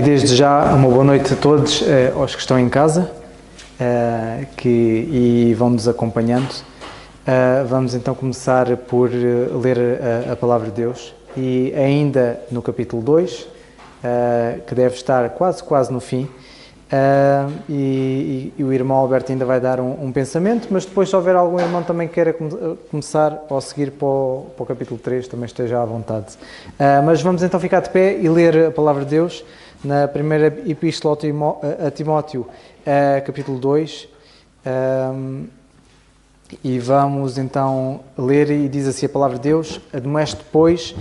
desde já uma boa noite a todos, aos que estão em casa e vão nos acompanhando. Vamos então começar por ler a Palavra de Deus e ainda no capítulo 2, que deve estar quase no fim, e o irmão Alberto ainda vai dar um pensamento, mas depois se houver algum irmão também que queira começar ou seguir para o capítulo 3, também esteja à vontade. Mas vamos então ficar de pé e ler a Palavra de Deus na primeira epístola a Timóteo, capítulo 2, e vamos então ler, e diz assim a Palavra de Deus: admoeste, pois,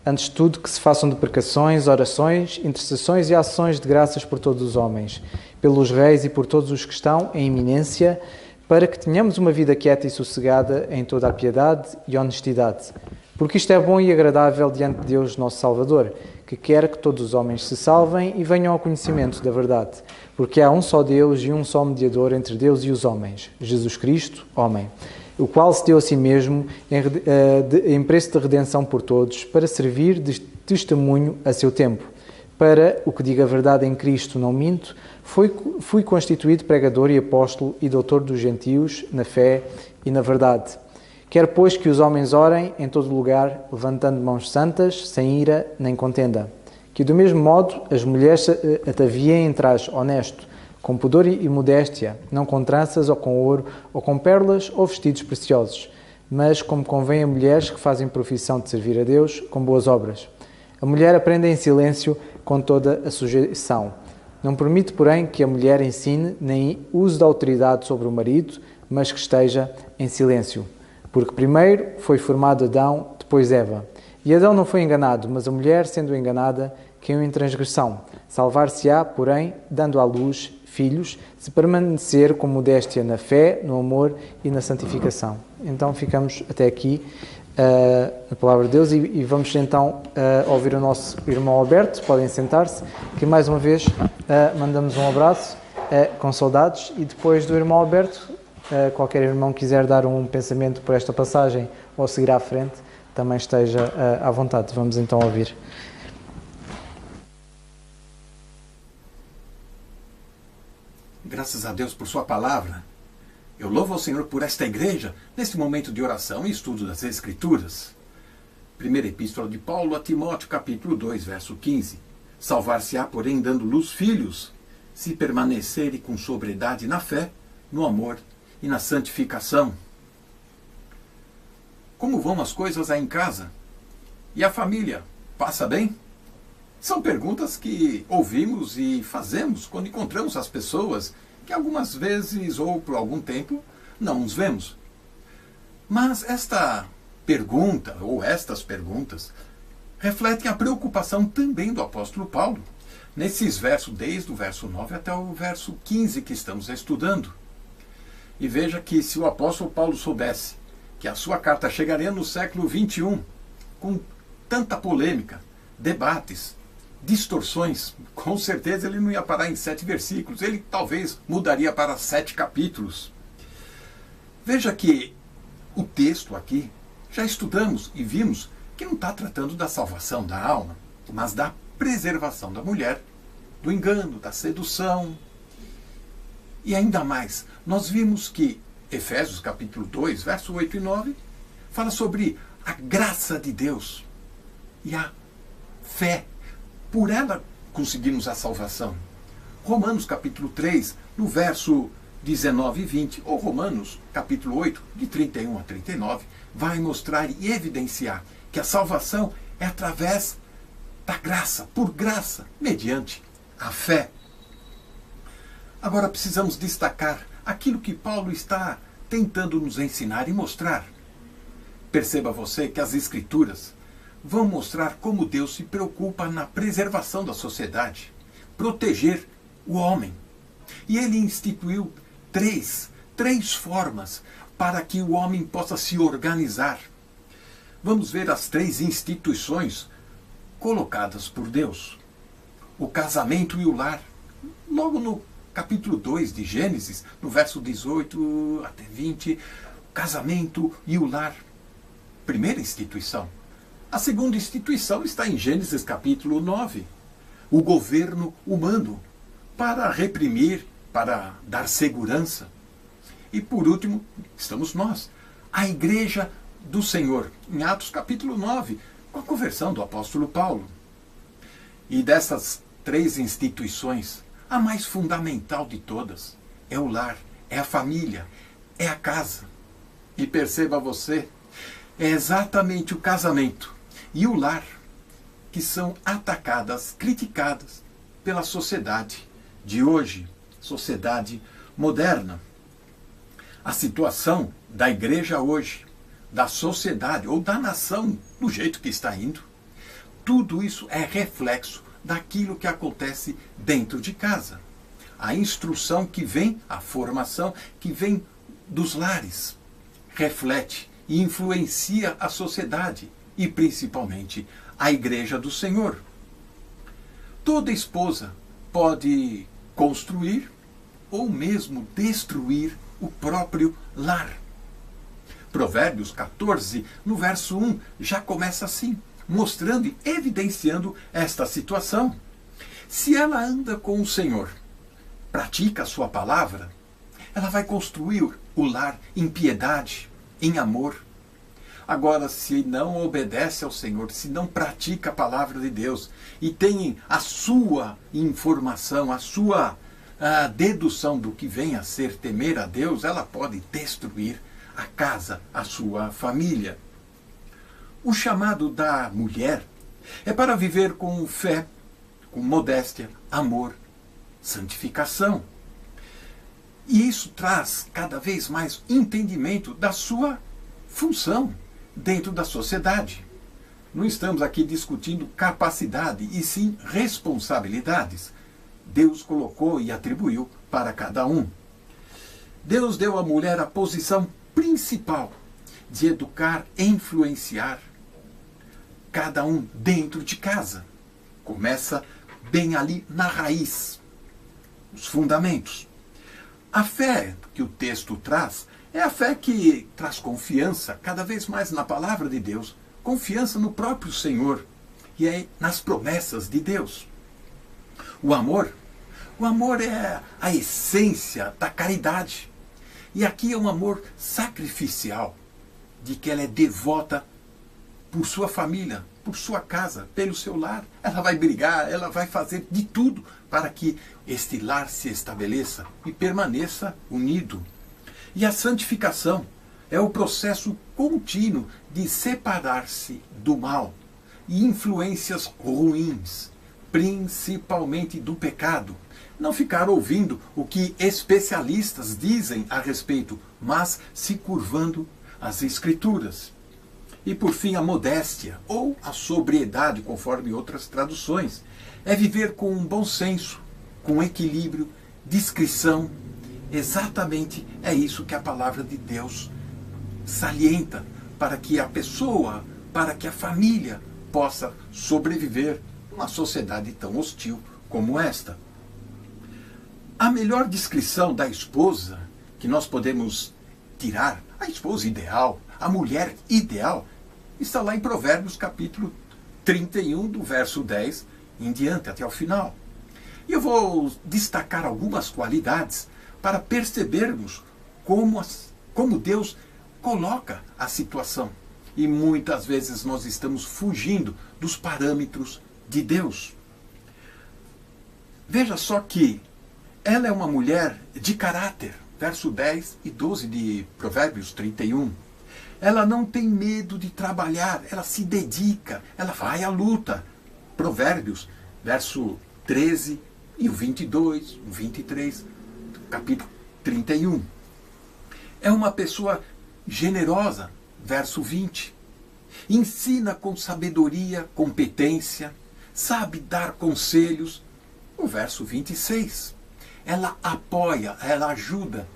antes de tudo, que se façam deprecações, orações, intercessões e ações de graças por todos os homens, pelos reis e por todos os que estão em eminência, para que tenhamos uma vida quieta e sossegada em toda a piedade e honestidade. Porque isto é bom e agradável diante de Deus, nosso Salvador, que quer que todos os homens se salvem e venham ao conhecimento da verdade. Porque há um só Deus e um só mediador entre Deus e os homens, Jesus Cristo, homem, o qual se deu a si mesmo em preço de redenção por todos, para servir de testemunho a seu tempo. Para o que diga a verdade em Cristo, não minto, fui constituído pregador e apóstolo e doutor dos gentios na fé e na verdade. Quer, pois, que os homens orem em todo lugar, levantando mãos santas, sem ira nem contenda. Que, do mesmo modo, as mulheres ataviem em traje honesto, com pudor e modéstia, não com tranças ou com ouro, ou com perlas ou vestidos preciosos, mas como convém a mulheres que fazem profissão de servir a Deus com boas obras. A mulher aprenda em silêncio com toda a sujeição. Não permite, porém, que a mulher ensine nem use da autoridade sobre o marido, mas que esteja em silêncio. Porque primeiro foi formado Adão, depois Eva. E Adão não foi enganado, mas a mulher, sendo enganada, caiu em transgressão. Salvar-se-á, porém, dando à luz filhos, se permanecer com modéstia na fé, no amor e na santificação. Então ficamos até aqui na Palavra de Deus e vamos então ouvir o nosso irmão Alberto. Podem sentar-se, que mais uma vez mandamos um abraço com saudades, e depois do irmão Alberto, qualquer irmão quiser dar um pensamento por esta passagem ou seguir à frente, também esteja à vontade. Vamos então ouvir. Graças a Deus por sua palavra. Eu louvo ao Senhor por esta igreja, neste momento de oração e estudo das Escrituras. Primeira Epístola de Paulo a Timóteo, capítulo 2, verso 15. Salvar-se-á, porém, dando luz filhos, se permanecerem com sobriedade na fé, no amor e na santificação. Como vão as coisas aí em casa? E a família? Passa bem? São perguntas que ouvimos e fazemos quando encontramos as pessoas que algumas vezes ou por algum tempo não nos vemos. Mas esta pergunta, ou estas perguntas, refletem a preocupação também do apóstolo Paulo, nesses versos, desde o verso 9 até o verso 15 que estamos estudando. E veja que se o apóstolo Paulo soubesse que a sua carta chegaria no século 21, com tanta polêmica, debates, distorções, com certeza ele não ia parar em 7 versículos, ele talvez mudaria para 7 capítulos. Veja que o texto aqui, já estudamos e vimos que não está tratando da salvação da alma, mas da preservação da mulher, do engano, da sedução. E ainda mais, nós vimos que Efésios capítulo 2, verso 8 e 9, fala sobre a graça de Deus e a fé. Por ela conseguimos a salvação. Romanos capítulo 3, no verso 19 e 20, ou Romanos capítulo 8, de 31 a 39, vai mostrar e evidenciar que a salvação é através da graça, por graça, mediante a fé. Agora precisamos destacar aquilo que Paulo está tentando nos ensinar e mostrar. Perceba você que as Escrituras vão mostrar como Deus se preocupa na preservação da sociedade, proteger o homem. E ele instituiu três formas para que o homem possa se organizar. Vamos ver as 3 instituições colocadas por Deus. O casamento e o lar. Logo no capítulo 2 de Gênesis, no verso 18 até 20, o casamento e o lar. Primeira instituição. A segunda instituição está em Gênesis capítulo 9. o governo humano, para reprimir, para dar segurança. E por último, estamos nós, a Igreja do Senhor, em Atos capítulo 9, com a conversão do apóstolo Paulo. E dessas três instituições, a mais fundamental de todas é o lar, é a família, é a casa. E perceba você, é exatamente o casamento e o lar que são atacadas, criticadas pela sociedade de hoje, sociedade moderna. A situação da igreja hoje, da sociedade ou da nação, do jeito que está indo, tudo isso é reflexo daquilo que acontece dentro de casa. A instrução que vem, a formação que vem dos lares, reflete e influencia a sociedade e principalmente a Igreja do Senhor. Toda esposa pode construir ou mesmo destruir o próprio lar. Provérbios 14, no verso 1, já começa assim, mostrando e evidenciando esta situação. Se ela anda com o Senhor, pratica a sua palavra, ela vai construir o lar em piedade, em amor. Agora, se não obedece ao Senhor, se não pratica a palavra de Deus e tem a sua informação, a sua dedução do que vem a ser temer a Deus, ela pode destruir a casa, a sua família. O chamado da mulher é para viver com fé, com modéstia, amor, santificação. E isso traz cada vez mais entendimento da sua função dentro da sociedade. Não estamos aqui discutindo capacidade, e sim responsabilidades. Deus colocou e atribuiu para cada um. Deus deu à mulher a posição principal de educar e influenciar cada um dentro de casa. Começa bem ali na raiz, os fundamentos. A fé que o texto traz é a fé que traz confiança cada vez mais na palavra de Deus, confiança no próprio Senhor e aí nas promessas de Deus. O amor é a essência da caridade. E aqui é um amor sacrificial, de que ela é devota por sua família, por sua casa, pelo seu lar. Ela vai brigar, ela vai fazer de tudo para que este lar se estabeleça e permaneça unido. E a santificação é o processo contínuo de separar-se do mal e influências ruins, principalmente do pecado. Não ficar ouvindo o que especialistas dizem a respeito, mas se curvando às Escrituras. E por fim, a modéstia, ou a sobriedade, conforme outras traduções, é viver com um bom senso, com equilíbrio, discrição. Exatamente é isso que a palavra de Deus salienta, para que a pessoa, para que a família possa sobreviver numa sociedade tão hostil como esta. A melhor descrição da esposa que nós podemos tirar, a esposa ideal, a mulher ideal, está lá em Provérbios capítulo 31, do verso 10 em diante, até o final. E eu vou destacar algumas qualidades para percebermos como Deus coloca a situação. E muitas vezes nós estamos fugindo dos parâmetros de Deus. Veja só que ela é uma mulher de caráter, verso 10 e 12 de Provérbios 31. Ela não tem medo de trabalhar, ela se dedica, ela vai à luta. Provérbios, verso 13 e o 22, o 23, capítulo 31. É uma pessoa generosa, verso 20. Ensina com sabedoria, competência, sabe dar conselhos, o verso 26. Ela apoia, ela ajuda.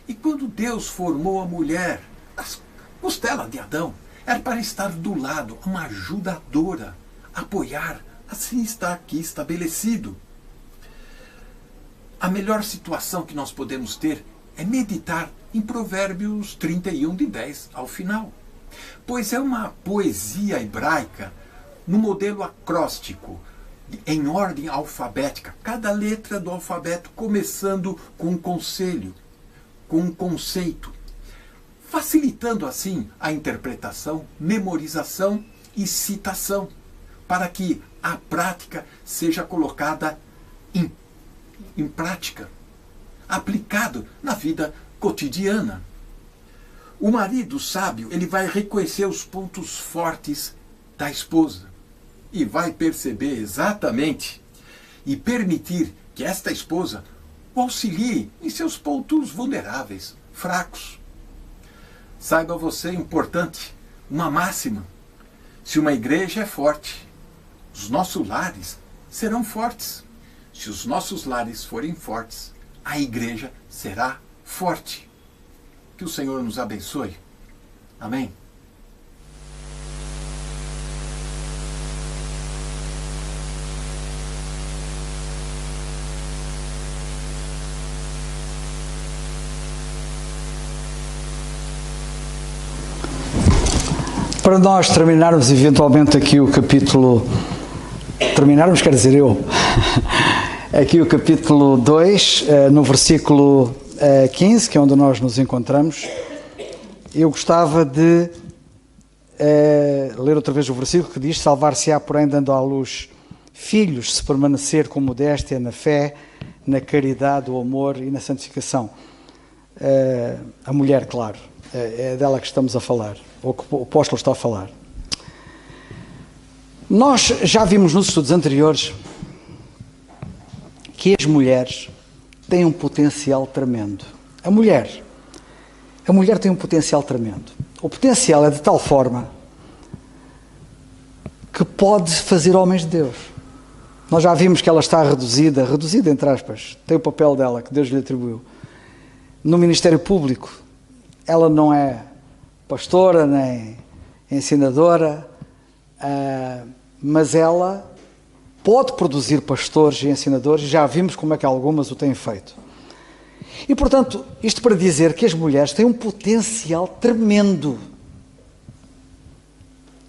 E quando Deus formou a mulher, as costelas de Adão, era para estar do lado, uma ajudadora, apoiar. Assim está aqui estabelecido. A melhor situação que nós podemos ter é meditar em Provérbios 31, de 10 ao final. Pois é uma poesia hebraica no modelo acróstico, em ordem alfabética, cada letra do alfabeto começando com um conselho, com um conceito, facilitando assim a interpretação, memorização e citação, para que a prática seja colocada em prática, aplicado na vida cotidiana. O marido sábio, ele vai reconhecer os pontos fortes da esposa e vai perceber exatamente e permitir que esta esposa o auxilie em seus pontos vulneráveis, fracos. Saiba você, importante, uma máxima: se uma igreja é forte, os nossos lares serão fortes. Se os nossos lares forem fortes, a igreja será forte. Que o Senhor nos abençoe. Amém. Para nós terminarmos eventualmente aqui o capítulo, terminarmos quer dizer eu, aqui o capítulo 2, no versículo 15, que é onde nós nos encontramos, eu gostava de ler outra vez o versículo que diz: salvar-se-á, porém, dando à luz filhos, se permanecer com modéstia na fé, na caridade, o amor e na santificação. A mulher, claro, é dela que estamos a falar, ou que o apóstolo está a falar. Nós já vimos nos estudos anteriores que as mulheres têm um potencial tremendo. A mulher tem um potencial tremendo. O potencial é de tal forma que pode fazer homens de Deus. Nós já vimos que ela está reduzida entre aspas, tem o papel dela que Deus lhe atribuiu. No ministério público, ela não é pastora nem ensinadora, mas ela pode produzir pastores e ensinadores, já vimos como é que algumas o têm feito. E, portanto, isto para dizer que as mulheres têm um potencial tremendo.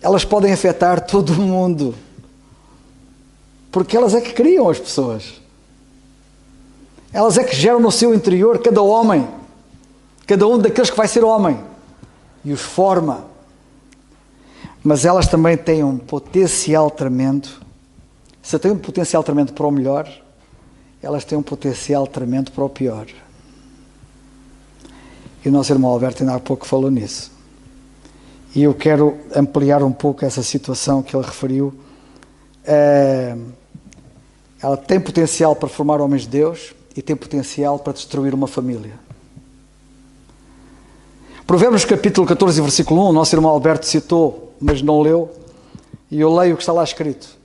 Elas podem afetar todo o mundo, porque elas é que criam as pessoas. Elas é que geram no seu interior cada homem, cada um daqueles que vai ser homem, e os forma. Mas elas também têm um potencial tremendo. Se têm um potencial tremendo para o melhor, elas têm um potencial tremendo para o pior. E o nosso irmão Alberto ainda há pouco falou nisso. E eu quero ampliar um pouco essa situação que ele referiu. Ela tem potencial para formar homens de Deus e tem potencial para destruir uma família. Provérbios capítulo 14, versículo 1, o nosso irmão Alberto citou, mas não leu, e eu leio o que está lá escrito.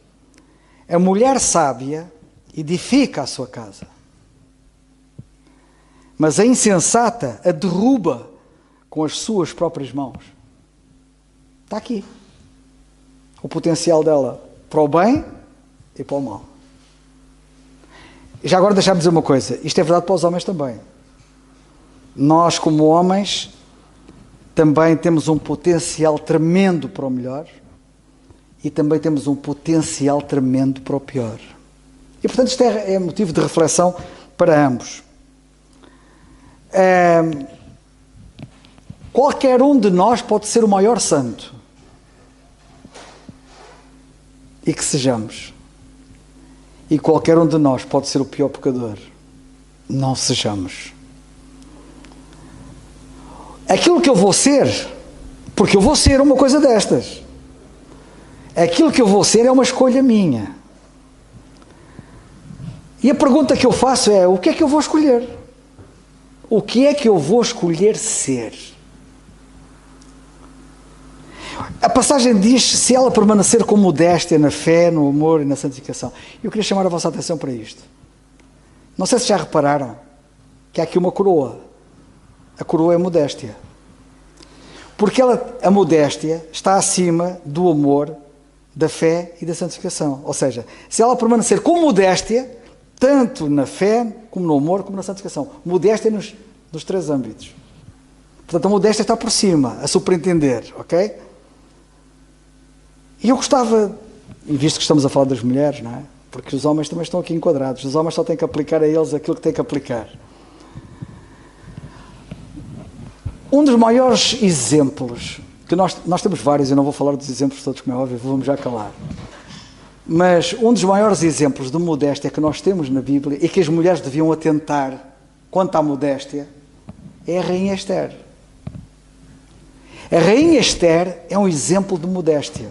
A mulher sábia edifica a sua casa, mas a insensata a derruba com as suas próprias mãos. Está aqui. O potencial dela para o bem e para o mal. E já agora deixar-me dizer uma coisa. Isto é verdade para os homens também. Nós, como homens, também temos um potencial tremendo para o melhor e também temos um potencial tremendo para o pior. E, portanto, isto é motivo de reflexão para ambos. Qualquer um de nós pode ser o maior santo. E que sejamos. E qualquer um de nós pode ser o pior pecador. Não sejamos. Aquilo que eu vou ser, porque eu vou ser uma coisa destas. Aquilo que eu vou ser é uma escolha minha. E a pergunta que eu faço é: o que é que eu vou escolher? O que é que eu vou escolher ser? A passagem diz: se ela permanecer com modéstia na fé, no amor e na santificação. Eu queria chamar a vossa atenção para isto. Não sei se já repararam que há aqui uma coroa. A coroa é modéstia. Porque a modéstia está acima do amor, da fé e da santificação. Ou seja, se ela permanecer com modéstia, tanto na fé, como no amor, como na santificação. Modéstia nos três âmbitos. Portanto, a modéstia está por cima, a superintender, ok? E eu gostava, e visto que estamos a falar das mulheres, não é? porque os homens também estão aqui enquadrados. Os homens só têm que aplicar a eles aquilo que têm que aplicar. Um dos maiores exemplos, que nós temos vários, eu não vou falar dos exemplos todos, como é óbvio, vamos já calar. Mas um dos maiores exemplos de modéstia que nós temos na Bíblia e que as mulheres deviam atentar quanto à modéstia é a Rainha Esther. A Rainha Esther é um exemplo de modéstia.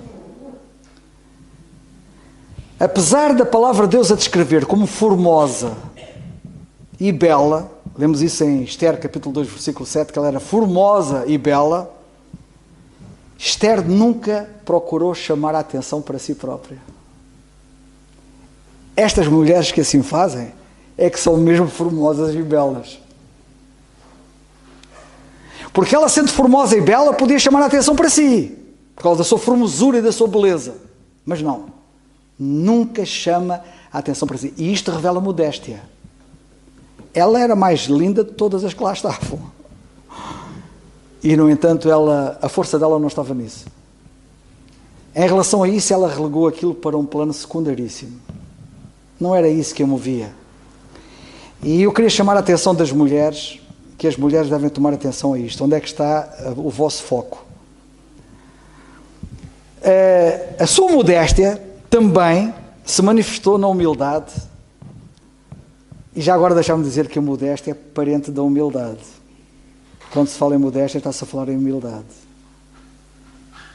Apesar da palavra de Deus a descrever como formosa e bela, lemos isso em Esther capítulo 2, versículo 7, que ela era formosa e bela, Esther nunca procurou chamar a atenção para si própria. Estas mulheres que assim fazem é que são mesmo formosas e belas. Porque ela, sendo formosa e bela, podia chamar a atenção para si, por causa da sua formosura e da sua beleza. Mas não, nunca chama a atenção para si. E isto revela modéstia. Ela era mais linda de todas as que lá estavam. E, no entanto, a força dela não estava nisso. Em relação a isso, ela relegou aquilo para um plano secundaríssimo. Não era isso que a movia. E eu queria chamar a atenção das mulheres, que as mulheres devem tomar atenção a isto. Onde é que está o vosso foco? A sua modéstia também se manifestou na humildade. E já agora deixar-me dizer que a modéstia é parente da humildade. Quando se fala em modéstia, está-se a falar em humildade.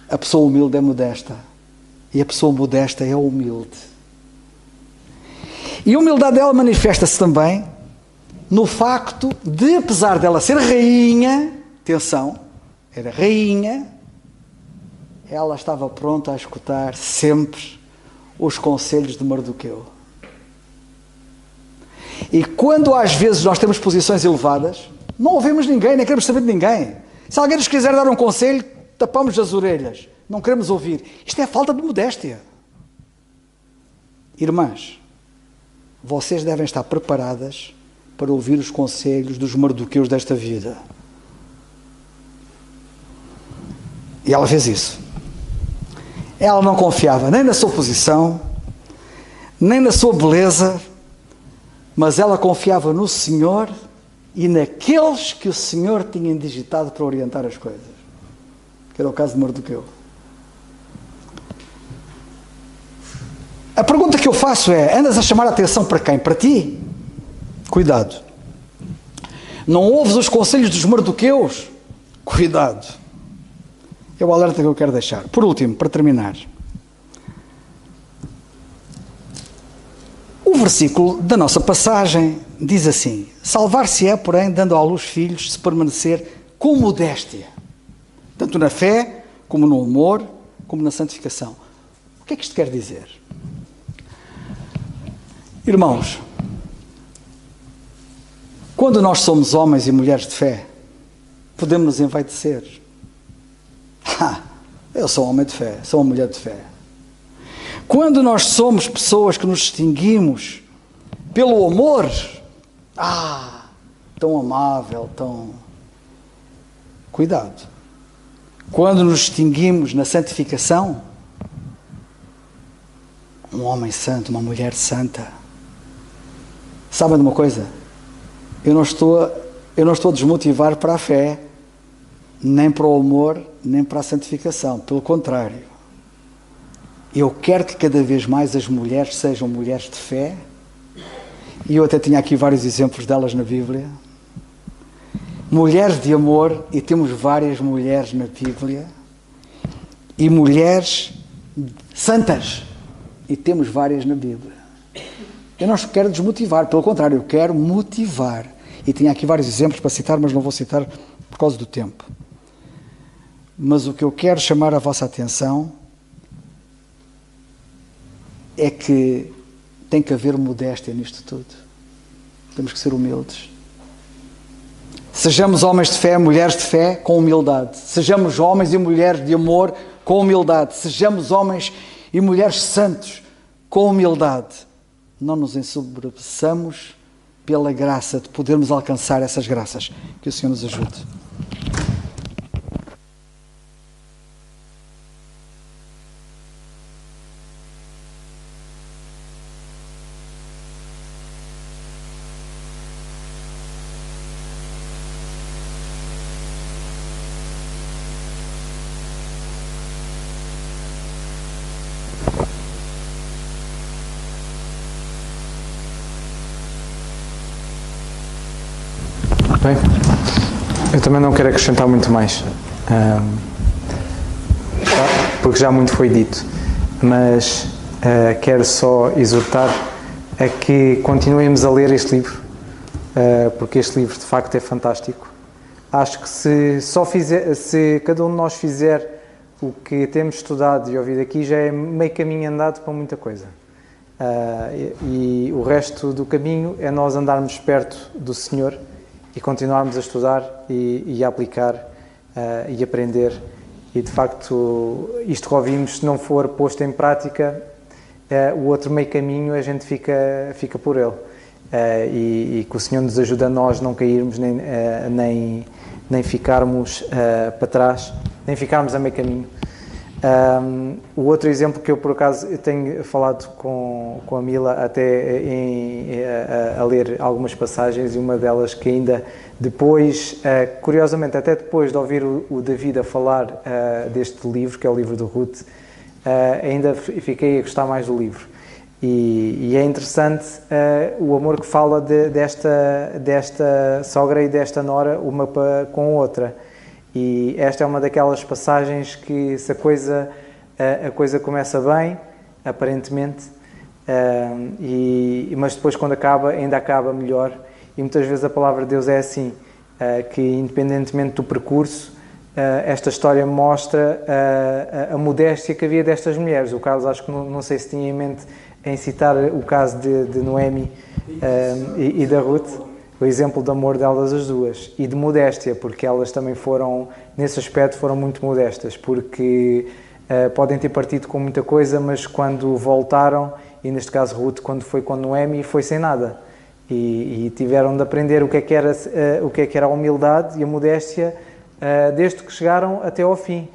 A pessoa humilde é modesta. E a pessoa modesta é humilde. E a humildade dela manifesta-se também no facto de, apesar dela ser rainha, atenção, era rainha, ela estava pronta a escutar sempre os conselhos de Mardoqueu. E quando às vezes nós temos posições elevadas, não ouvimos ninguém, nem queremos saber de ninguém. Se alguém nos quiser dar um conselho, tapamos as orelhas, não queremos ouvir. Isto é falta de modéstia. Irmãs, vocês devem estar preparadas para ouvir os conselhos dos Mardoqueus desta vida. E ela fez isso. Ela não confiava nem na sua posição, nem na sua beleza, mas ela confiava no Senhor e naqueles que o Senhor tinha digitado para orientar as coisas. Que era o caso de Mardoqueu. A pergunta que eu faço é: andas a chamar a atenção para quem? Para ti? Cuidado. Não ouves os conselhos dos Mardoqueus? Cuidado. É o alerta que eu quero deixar. Por último, para terminar, o versículo da nossa passagem diz assim: salvar-se-é, porém, dando à luz filhos, se permanecer com modéstia, tanto na fé, como no amor, como na santificação. O que é que isto quer dizer? Irmãos, quando nós somos homens e mulheres de fé, podemos nos envaidecer. Eu sou um homem de fé, sou uma mulher de fé. Quando nós somos pessoas que nos distinguimos pelo amor, tão amável, tão... Cuidado. Quando nos distinguimos na santificação, um homem santo, uma mulher santa. Sabem de uma coisa? Eu não estou a desmotivar para a fé, nem para o amor, nem para a santificação. Pelo contrário. Eu quero que cada vez mais as mulheres sejam mulheres de fé. E eu até tinha aqui vários exemplos delas na Bíblia. Mulheres de amor, e temos várias mulheres na Bíblia. E mulheres santas, e temos várias na Bíblia. Eu não quero desmotivar, pelo contrário, eu quero motivar. E tinha aqui vários exemplos para citar, mas não vou citar por causa do tempo. Mas o que eu quero chamar a vossa atenção é que tem que haver modéstia nisto tudo. Temos que ser humildes. Sejamos homens de fé, mulheres de fé, com humildade. Sejamos homens e mulheres de amor, com humildade. Sejamos homens e mulheres santos, com humildade. Não nos ensoberbeçamos pela graça de podermos alcançar essas graças. Que o Senhor nos ajude. Bem, eu também não quero acrescentar muito mais, porque já muito foi dito, mas quero só exortar a que continuemos a ler este livro, porque este livro de facto é fantástico. Acho que se cada um de nós fizer o que temos estudado e ouvido aqui, já é meio caminho andado para muita coisa. E o resto do caminho é nós andarmos perto do Senhor e continuarmos a estudar e a aplicar e aprender. E de facto, isto que ouvimos, se não for posto em prática, o outro meio caminho a gente fica por ele. E que o Senhor nos ajude a nós não cairmos nem ficarmos para trás, nem ficarmos a meio caminho. O outro exemplo que eu por acaso tenho falado com a Mila até a ler algumas passagens, e uma delas que ainda depois, curiosamente até depois de ouvir o David a falar deste livro, que é o livro de Ruth, ainda fiquei a gostar mais do livro. E é interessante o amor que fala desta sogra e desta nora uma com a outra. E esta é uma daquelas passagens que se a coisa começa bem, aparentemente, mas depois quando acaba, ainda acaba melhor. E muitas vezes a palavra de Deus é assim, que independentemente do percurso, esta história mostra a modéstia que havia destas mulheres. O Carlos, acho que não sei se tinha em mente em citar o caso de Noemi e da Ruth, o exemplo de amor delas as duas, e de modéstia, porque elas também foram, nesse aspecto, foram muito modestas, porque podem ter partido com muita coisa, mas quando voltaram, e neste caso Ruth, quando foi com Noemi, foi sem nada. E tiveram de aprender o que é que era a humildade e a modéstia desde que chegaram até ao fim.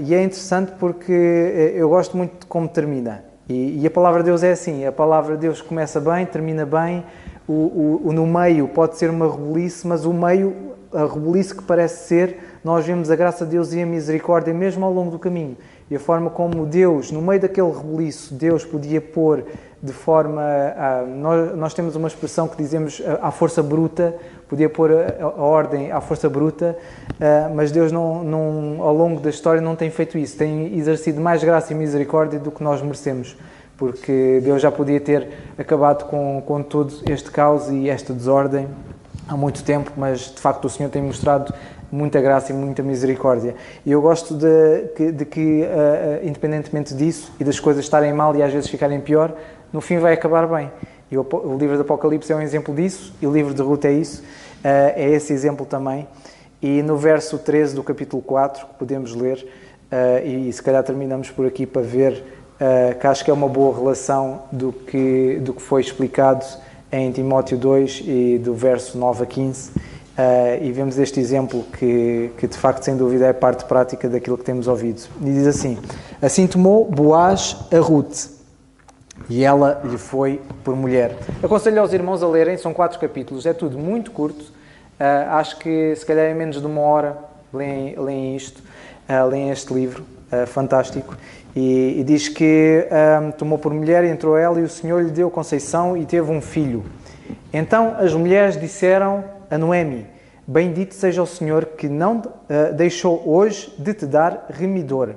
E é interessante porque eu gosto muito de como termina. E a palavra de Deus é assim, a palavra de Deus começa bem, termina bem, no meio pode ser uma rebuliço, mas o meio, a rebuliço que parece ser, nós vemos a graça de Deus e a misericórdia mesmo ao longo do caminho. E a forma como Deus, no meio daquele rebuliço, Deus podia pôr de forma... nós temos uma expressão que dizemos à força bruta, podia pôr a ordem à força bruta, mas Deus ao longo da história não tem feito isso. Tem exercido mais graça e misericórdia do que nós merecemos, porque Deus já podia ter acabado com todo este caos e esta desordem há muito tempo, mas de facto o Senhor tem mostrado muita graça e muita misericórdia. E eu gosto de que, independentemente disso e das coisas estarem mal e às vezes ficarem pior, no fim vai acabar bem. E o livro do Apocalipse é um exemplo disso, e o livro de Ruth é isso, é esse exemplo também. E no verso 13 do capítulo 4, que podemos ler, e se calhar terminamos por aqui para ver, que acho que é uma boa relação do que foi explicado em Timóteo 2 e do verso 9 a 15, e vemos este exemplo que de facto sem dúvida é parte prática daquilo que temos ouvido. E diz assim: assim tomou Boaz a Ruth, e ela lhe foi por mulher. Aconselho aos irmãos a lerem, são 4 capítulos, é tudo muito curto, acho que se calhar em menos de uma hora leem isto, leem este livro fantástico. E diz que tomou por mulher e entrou ela, e o Senhor lhe deu conceição e teve um filho. Então as mulheres disseram a Noemi: bendito seja o Senhor que não deixou hoje de te dar remidor,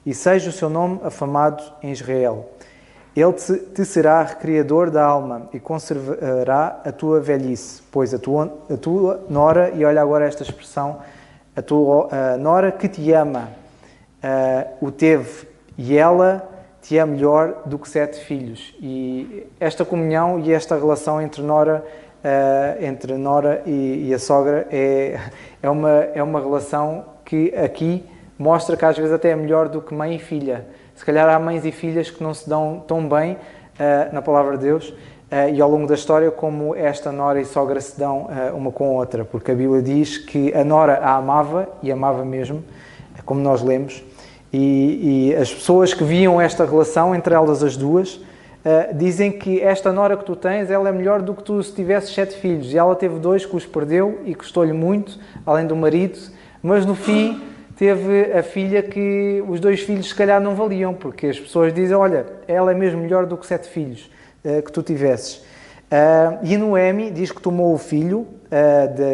e seja o seu nome afamado em Israel. Ele te será recriador da alma e conservará a tua velhice, pois a tua nora, e olha agora esta expressão, a tua nora que te ama, o teve, e ela te é melhor do que 7 filhos. E esta comunhão e esta relação entre nora e a sogra é uma relação que aqui mostra que às vezes até é melhor do que mãe e filha. Se calhar há mães e filhas que não se dão tão bem na palavra de Deus, e ao longo da história como esta nora e sogra se dão uma com a outra, porque a Bíblia diz que a nora a amava, e amava mesmo, como nós lemos. E as pessoas que viam esta relação entre elas as duas dizem que esta nora que tu tens, ela é melhor do que tu se tivesses 7 filhos. E ela teve 2 que os perdeu e custou-lhe muito, além do marido, mas no fim teve a filha que os 2 filhos se calhar não valiam, porque as pessoas dizem: olha, ela é mesmo melhor do que 7 filhos que tu tivesses. E Noemi diz que tomou o filho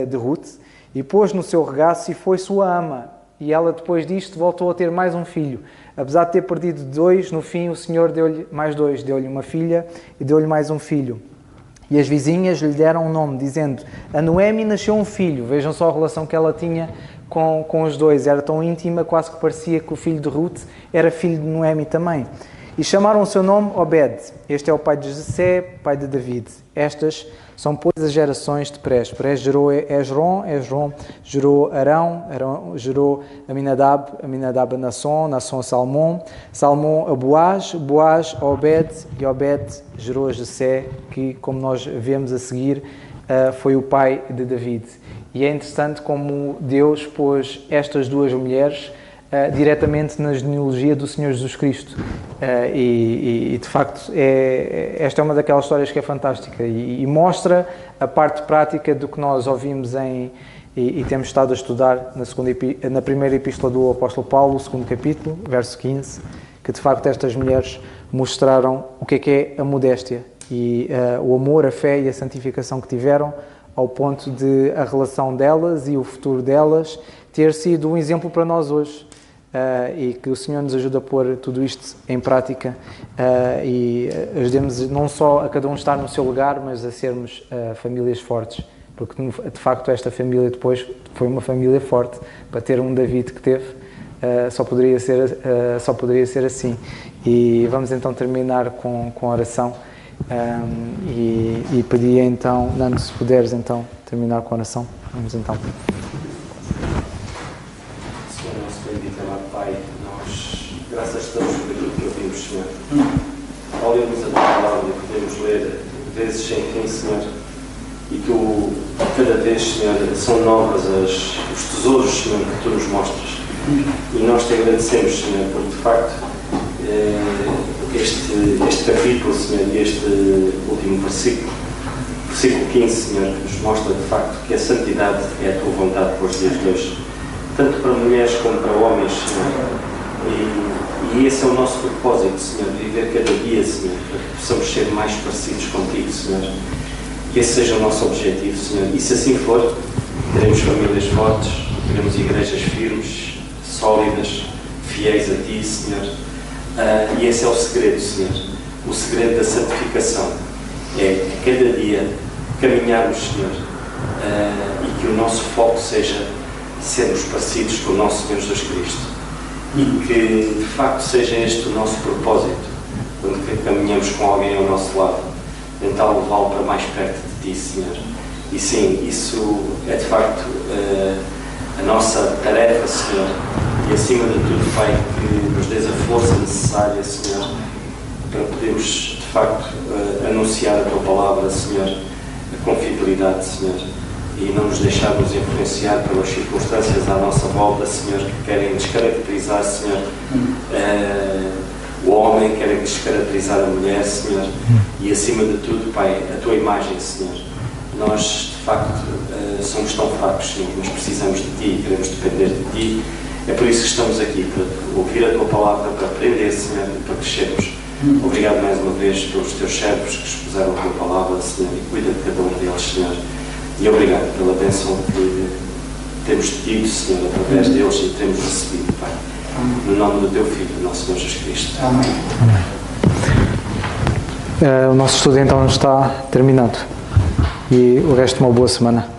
de Ruth e pôs no seu regaço e foi sua ama. E ela, depois disto, voltou a ter mais um filho. Apesar de ter perdido 2, no fim o Senhor deu-lhe mais 2. Deu-lhe uma filha e deu-lhe mais um filho. E as vizinhas lhe deram um nome, dizendo: a Noemi nasceu um filho. Vejam só a relação que ela tinha com os dois. Era tão íntima, quase que parecia que o filho de Ruth era filho de Noemi também. E chamaram o seu nome Obed. Este é o pai de Jessé, pai de David. Estas são, pois, as gerações de Perez. Perez gerou Esrom, Esrom gerou Arão, Arão gerou Aminadab, Aminadab a Nasson, Nasson a Salmão, Salmão a Boaz, Boaz a Obed, e Obed gerou a Jessé, que, como nós vemos a seguir, foi o pai de David. E é interessante como Deus pôs estas duas mulheres diretamente na genealogia do Senhor Jesus Cristo. E de facto, esta é uma daquelas histórias que é fantástica e mostra a parte prática do que nós ouvimos e temos estado a estudar na primeira epístola do apóstolo Paulo, segundo capítulo, verso 15, que de facto estas mulheres mostraram o que é a modéstia e o amor, a fé e a santificação que tiveram, ao ponto de a relação delas e o futuro delas ter sido um exemplo para nós hoje. E que o Senhor nos ajude a pôr tudo isto em prática e ajudemos não só a cada um estar no seu lugar, mas a sermos famílias fortes, porque de facto esta família depois foi uma família forte. Para ter um David que teve, só poderia ser assim. E vamos então terminar com a oração e pedir então, Nando, se puderes então terminar com a oração. Vamos então. Graças a Deus por aquilo que ouvimos, Senhor. Ao lermos a Tua Palavra, podemos ler vezes sem fim, Senhor, e que cada vez, Senhor, são novas os tesouros, Senhor, que Tu nos mostras. E nós Te agradecemos, Senhor, porque de facto este capítulo, Senhor, e este último versículo 15, Senhor, nos mostra de facto que a santidade é a Tua vontade para os dias de hoje, tanto para mulheres como para homens, Senhor. E esse é o nosso propósito, Senhor, viver cada dia, Senhor, para que possamos ser mais parecidos contigo, Senhor. Que esse seja o nosso objetivo, Senhor. E se assim for, teremos famílias fortes, teremos igrejas firmes, sólidas, fiéis a Ti, Senhor. E esse é o segredo, Senhor. O segredo da santificação é que cada dia caminharmos, Senhor, e que o nosso foco seja sermos parecidos com o nosso Senhor Jesus Cristo. E que, de facto, seja este o nosso propósito, quando caminhamos com alguém ao nosso lado, tentar levá-lo para mais perto de Ti, Senhor. E sim, isso é, de facto, a nossa tarefa, Senhor. E, acima de tudo, Pai, que nos dês a força necessária, Senhor, para podermos, de facto, anunciar a Tua Palavra, Senhor, com fidelidade, Senhor. E não nos deixarmos influenciar pelas circunstâncias à nossa volta, Senhor, que querem descaracterizar, Senhor, o homem, querem descaracterizar a mulher, Senhor, e acima de tudo, Pai, a Tua imagem, Senhor. Nós, de facto, somos tão fracos, Senhor, mas precisamos de Ti, queremos depender de Ti. É por isso que estamos aqui, para ouvir a Tua Palavra, para aprender, Senhor, e para crescermos. Obrigado mais uma vez pelos Teus servos que expuseram a Tua Palavra, Senhor, e cuida de cada um deles, Senhor. E obrigado pela bênção que temos tido, Senhor, através deles e temos recebido, Pai. No nome do Teu Filho, nosso Senhor Jesus Cristo. Amém. O nosso estudo então está terminado. E o resto de uma boa semana.